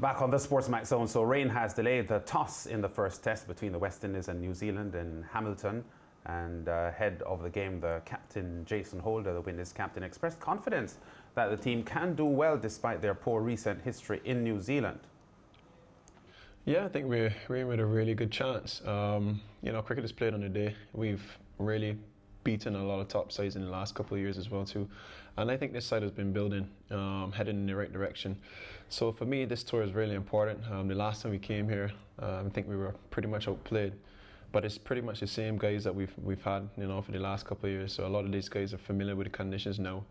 Back on the SportsMax Zone. So rain has delayed the toss in the first test between the West Indies and New Zealand in Hamilton. And ahead of the game, the captain, Jason Holder, the Windies captain, expressed confidence that the team can do well despite their poor recent history in New Zealand. Yeah, I think we're in with a really good chance. Cricket is played on the day. We've really beaten a lot of top sides in the last couple of years as well too. And I think this side has been building, heading in the right direction. So for me, this tour is really important. The last time we came here, I think we were pretty much outplayed. But it's pretty much the same guys that we've had, for the last couple of years. So a lot of these guys are familiar with the conditions now,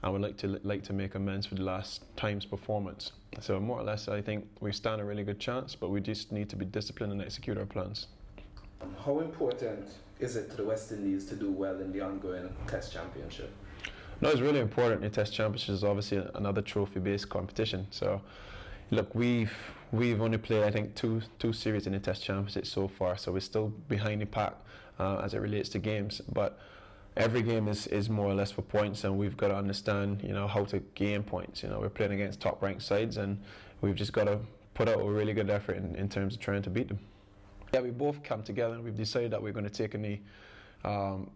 and would like to make amends for the last time's performance. So more or less, I think we stand a really good chance, but we just need to be disciplined and execute our plans. How important is it to the West Indies to do well in the ongoing Test Championship? No, it's really important. The Test Championship is obviously another trophy-based competition. So, look, we've only played, I think, two series in the Test Championship so far. So we're still behind the pack as it relates to games. But every game is more or less for points, and we've got to understand, how to gain points. We're playing against top-ranked sides, and we've just got to put out a really good effort in terms of trying to beat them. Yeah, we both come together and we've decided that we're going to take a knee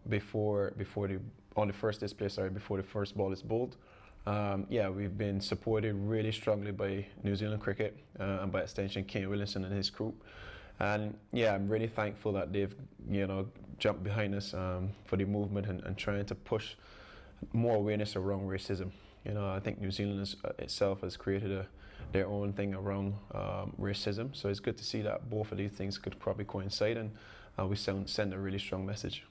before the first display, before the first ball is bowled. We've been supported really strongly by New Zealand cricket and by extension Kane Williamson and his group. And I'm really thankful that they've jumped behind us for the movement and trying to push more awareness around racism. I think New Zealand itself has created their own thing around racism. So it's good to see that both of these things could probably coincide, and we send a really strong message.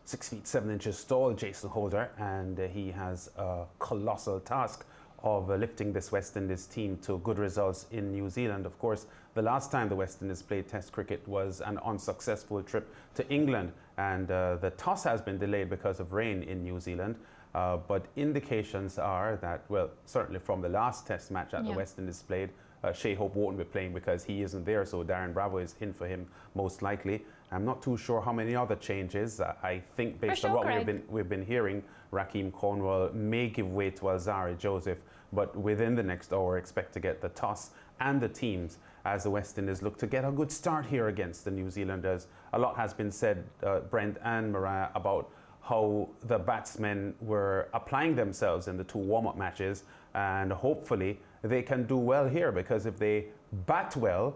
6 feet 7 inches tall, Jason Holder, and he has a colossal task of lifting this West Indies team to good results in New Zealand. Of course, the last time the West Indies played Test cricket was an unsuccessful trip to England, and the toss has been delayed because of rain in New Zealand. But indications are that, well, certainly from the last Test match that the West Indies played, Shea Hope won't be playing because he isn't there, so Darren Bravo is in for him most likely. I'm not too sure how many other changes. I think based on what we've been hearing, Raheem Cornwall may give way to Alzarri Joseph, but within the next hour expect to get the toss and the teams as the West Indies look to get a good start here against the New Zealanders. A lot has been said, Brent and Mariah, about how the batsmen were applying themselves in the two warm-up matches, and hopefully they can do well here, because if they bat well,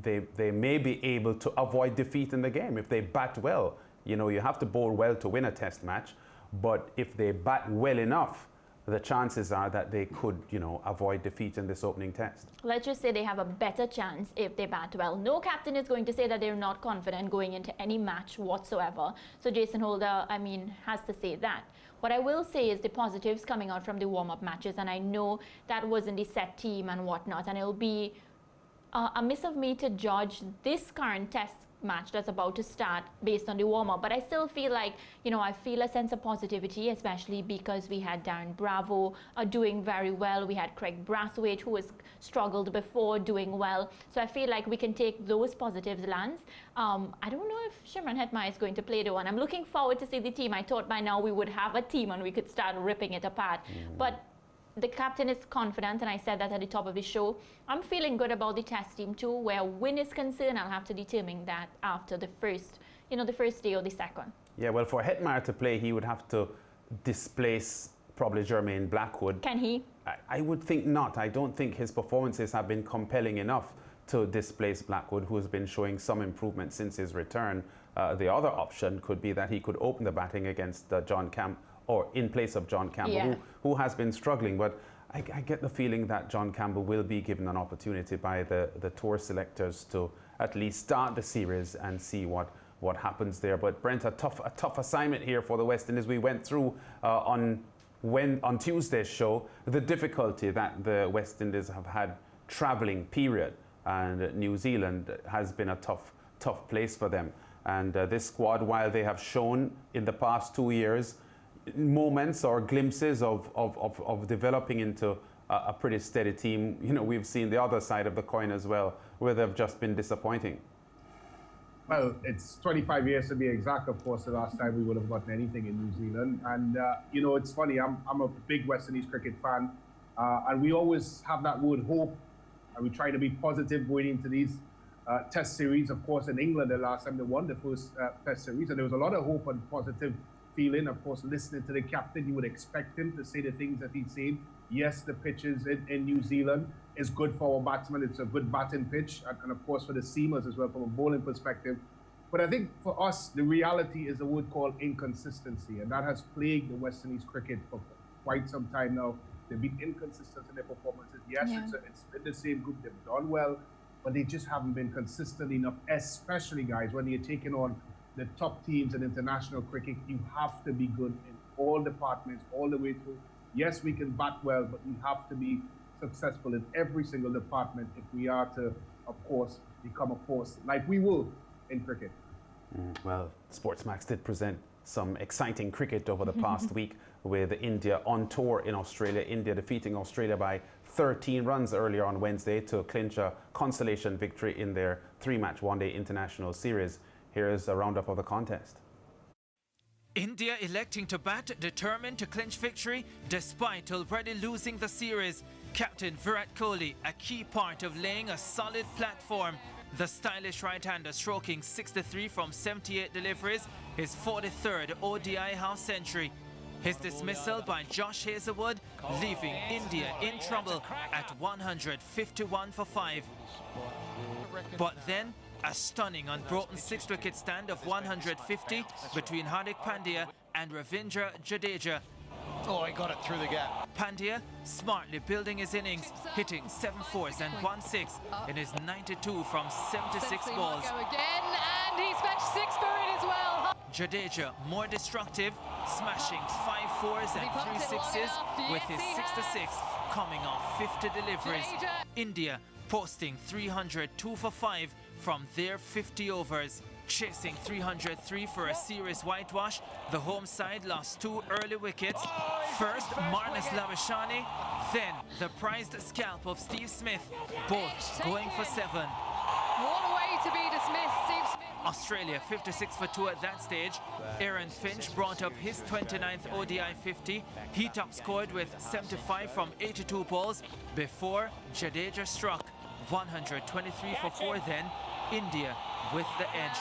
they may be able to avoid defeat in the game. If they bat well, you have to bowl well to win a Test match, but if they bat well enough, the chances are that they could, avoid defeat in this opening test. Let's just say they have a better chance if they bat well. No captain is going to say that they're not confident going into any match whatsoever. So Jason Holder, has to say that. What I will say is the positives coming out from the warm-up matches, and I know that wasn't the set team and whatnot, and it'll be a miss of me to judge this current Test match that's about to start based on the warm-up, but I still feel like, I feel a sense of positivity, especially because we had Darren Bravo doing very well. We had Craig Brathwaite, who has struggled before, doing well. So I feel like we can take those positives, Lance. I don't know if Shimron Hetmyer is going to play the one. I'm looking forward to see the team. I thought by now we would have a team and we could start ripping it apart. But the captain is confident, and I said that at the top of the show. I'm feeling good about the Test team too. Where win is concerned, I'll have to determine that after the first day or the second. Yeah, well, for Hetmyer to play, he would have to displace probably Jermaine Blackwood. Can he? I would think not. I don't think his performances have been compelling enough to displace Blackwood, who has been showing some improvement since his return. The other option could be that he could open the batting against John Camp, or in place of John Campbell, who has been struggling. But I get the feeling that John Campbell will be given an opportunity by the tour selectors to at least start the series and see what happens there. But Brent, a tough assignment here for the West Indies. We went through on Tuesday's show the difficulty that the West Indies have had travelling, period, and New Zealand has been a tough place for them. And this squad, while they have shown in the past 2 years moments or glimpses of developing into a pretty steady team, we've seen the other side of the coin as well, where they've just been disappointing. Well, it's 25 years to be exact, of course, the last time we would have gotten anything in New Zealand. And, it's funny, I'm a big West Indies cricket fan, and we always have that word hope And we try to be positive going into these test series. Of course, in England, the last time they won the first test series, and there was a lot of hope and positive feeling. Of course, listening to the captain, you would expect him to say the things that he's saying. Yes, the pitches in New Zealand is good for our batsmen. It's a good batting pitch, and of course for the seamers as well from a bowling perspective. But I think for us, the reality is a word called inconsistency, and that has plagued the West Indies cricket for quite some time now. They've been inconsistent in their performances. Yes, it's been the same group. They've done well, but they just haven't been consistent enough, especially, guys, when you're taking on the top teams in international cricket. You have to be good in all departments, all the way through. Yes, we can bat well, but we have to be successful in every single department if we are to, of course, become a force like we will in cricket. Well, SportsMax did present some exciting cricket over the past week with India on tour in Australia. India defeating Australia by 13 runs earlier on Wednesday to clinch a consolation victory in their 3-match one-day international series. Here is a roundup of the contest. India electing to bat, determined to clinch victory despite already losing the series. Captain Virat Kohli, a key part of laying a solid platform. The stylish right-hander stroking 63 from 78 deliveries, his 43rd ODI half century. His dismissal by Josh Hazlewood, leaving India in trouble at 151 for 5. But then, a stunning unbroken 6-wicket stand of 150 between Hardik Pandya and Ravindra Jadeja. Oh, he got it through the gap. Pandya smartly building his innings, hitting 7 fours and 1 6 in his 92 from 76 balls. Go again, and he's matched 6 for it as well. Jadeja more destructive, smashing 5 fours and 3 sixes with his 6 coming off 50 deliveries. India posting 302 for 5 from their 50 overs. Chasing 303 for a series whitewash, the home side lost 2 early wickets. First, Marnus Lavashani, then the prized scalp of Steve Smith, both going for 7. What a way to be dismissed, Steve Smith. Australia 56 for 2 at that stage. Aaron Finch brought up his 29th ODI 50. He top scored with 75 from 82 balls before Jadeja struck. 123 for 4 then. India with the edge.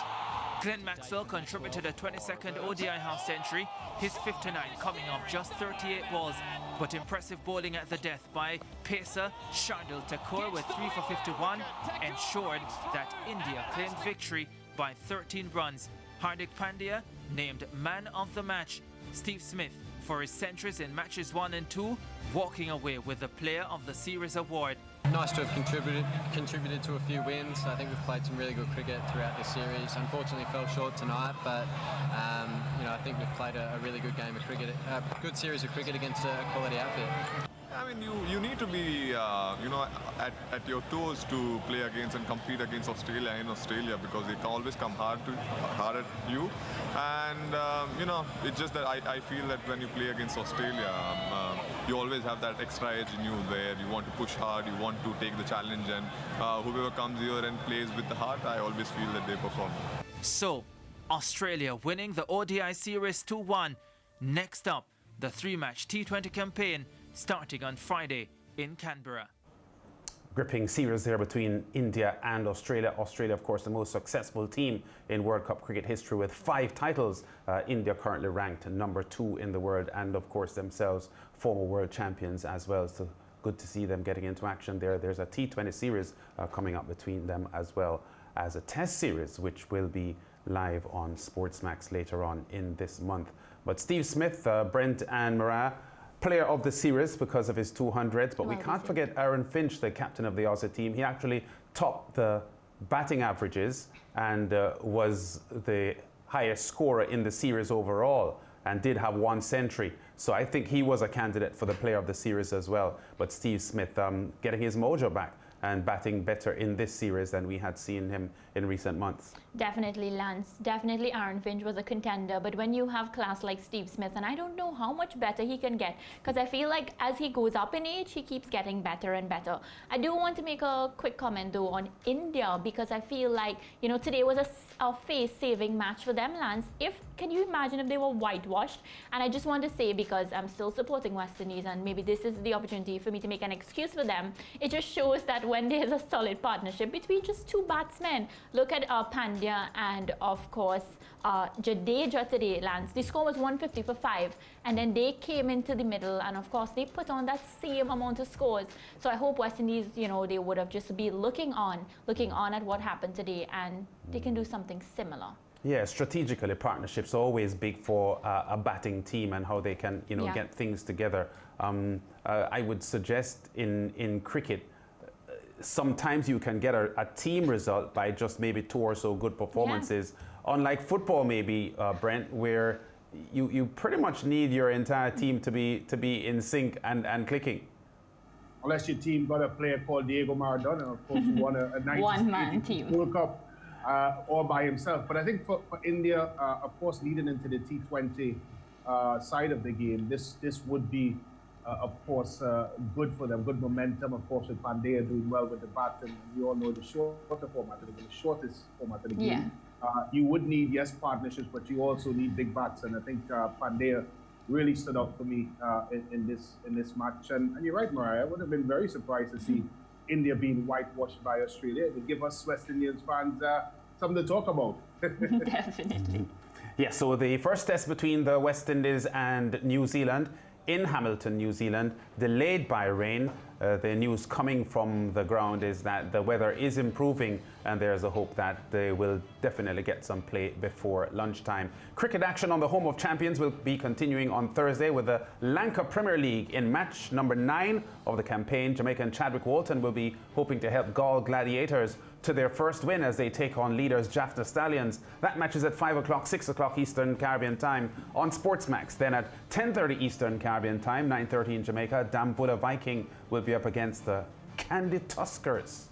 Glenn Maxwell contributed a 22nd ODI half century, his 59 coming off just 38 balls, but impressive bowling at the death by pacer Shardul Thakur with 3 for 51 ensured that India claimed victory by 13 runs. Hardik Pandya named man of the match. Steve Smith for his centuries in matches 1 and 2, walking away with the Player of the Series award. Nice to have contributed to a few wins. I think we've played some really good cricket throughout this series. Unfortunately fell short tonight, but I think we've played a really good game of cricket, a good series of cricket against a quality outfit. I mean, you need to be, at your toes to play against and compete against Australia in Australia, because they can always come hard at you. And, it's just that I feel that when you play against Australia, you always have that extra edge in you there. You want to push hard, you want to take the challenge, and whoever comes here and plays with the heart, I always feel that they perform. So, Australia winning the ODI series 2-1. Next up, the 3-match T20 campaign starting on Friday in Canberra. Gripping series there between India and Australia. Australia, of course, the most successful team in World Cup cricket history with 5 titles. India currently ranked number 2 in the world, and of course themselves former world champions as well. So good to see them getting into action there. There's a T20 series coming up between them, as well as a test series which will be live on SportsMax later on in this month. But Steve Smith, Brent and Mariah, player of the series because of his 200s, but we can't forget Aaron Finch, the captain of the Aussie team. He actually topped the batting averages and was the highest scorer in the series overall, and did have 1 century. So I think he was a candidate for the player of the series as well. But Steve Smith getting his mojo back and batting better in this series than we had seen him in recent months. Definitely Lance, definitely Aaron Finch was a contender, but when you have class like Steve Smith, and I don't know how much better he can get, because I feel like as he goes up in age, he keeps getting better and better. I do want to make a quick comment though on India, because I feel like, you know, today was a face-saving match for them, Lance. Can you imagine if they were whitewashed? And I just want to say, because I'm still supporting West Indies, and maybe this is the opportunity for me to make an excuse for them, it just shows that when there's a solid partnership between just two batsmen, look at Pandya and of course Jadeja today, Lance. The score was 150 for 5, and then they came into the middle, and of course they put on that same amount of scores. So I hope West Indies, you know, they would have just been looking on at what happened today, and they can do something similar. Yeah, strategically, partnerships are always big for a batting team and how they can, you know, get things together. I would suggest in cricket, sometimes you can get a team result by just maybe 2 or so good performances. Unlike football, maybe Brent, where you pretty much need your entire team to be in sync and clicking. Unless your team got a player called Diego Maradona, of course, who won a one-man team World Cup all by himself. But I think for India, of course, leading into the T20 side of the game, this would be, of course, good for them, good momentum, of course, with Pandya doing well with the bat, and we all know the shorter format of the game, the shortest format of the game. You would need, yes, partnerships, but you also need big bats, and I think Pandya really stood out for me in this match. And you're right, Mariah, I would have been very surprised to see India being whitewashed by Australia. It would give us West Indians fans something to talk about. Definitely. Yeah, so the first test between the West Indies and New Zealand in Hamilton, New Zealand, delayed by rain. The news coming from the ground is that the weather is improving, and there's a hope that they will definitely get some play before lunchtime. Cricket action on the home of champions will be continuing on Thursday with the Lanka Premier League in match number 9 of the campaign. Jamaican Chadwick Walton will be hoping to help Gaul Gladiators to their first win as they take on leaders Jaffna Stallions. That match is at 5 o'clock, 6 o'clock Eastern Caribbean time on SportsMax. Then at 10:30 Eastern Caribbean time, 9:30 in Jamaica, Dambulla Viking will be up against the Candy Tuskers.